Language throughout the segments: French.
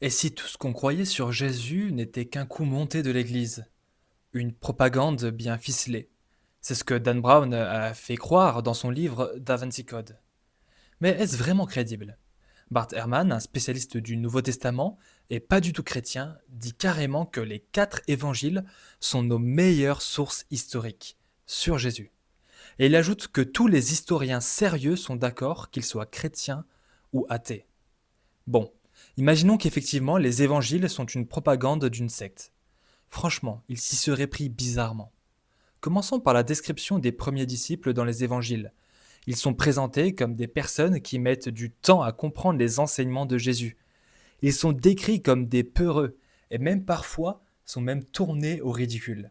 Et si tout ce qu'on croyait sur Jésus n'était qu'un coup monté de l'Église, une propagande bien ficelée? C'est ce que Dan Brown a fait croire dans son livre Da Vinci Code. Mais est-ce vraiment crédible? Bart Ehrman, un spécialiste du Nouveau Testament et pas du tout chrétien, dit carrément que les 4 évangiles sont nos meilleures sources historiques sur Jésus. Et il ajoute que tous les historiens sérieux sont d'accord qu'ils soient chrétiens ou athées. Bon, imaginons qu'effectivement les évangiles sont une propagande d'une secte. Franchement, il s'y serait pris bizarrement. Commençons par la description des premiers disciples dans les évangiles. Ils sont présentés comme des personnes qui mettent du temps à comprendre les enseignements de Jésus. Ils sont décrits comme des peureux, et même parfois sont même tournés au ridicule.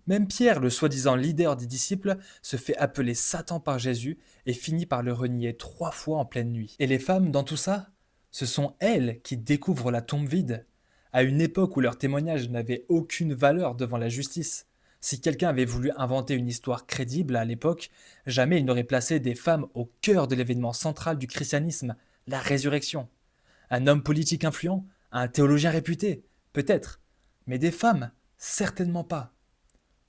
Même Pierre, le soi-disant leader des disciples, se fait appeler Satan par Jésus et finit par le renier 3 fois en pleine nuit. Et les femmes dans tout ça? Ce sont elles qui découvrent la tombe vide, à une époque où leurs témoignages n'avaient aucune valeur devant la justice. Si quelqu'un avait voulu inventer une histoire crédible à l'époque, jamais il n'aurait placé des femmes au cœur de l'événement central du christianisme, la résurrection. Un homme politique influent, un théologien réputé, peut-être, mais des femmes, certainement pas,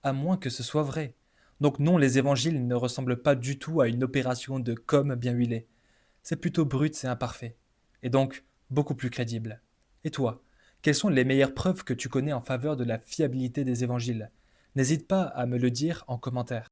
à moins que ce soit vrai. Donc non, les évangiles ne ressemblent pas du tout à une opération de com bien huilée. C'est plutôt brut et imparfait. Et donc, beaucoup plus crédible. Et toi, quelles sont les meilleures preuves que tu connais en faveur de la fiabilité des évangiles? N'hésite pas à me le dire en commentaire.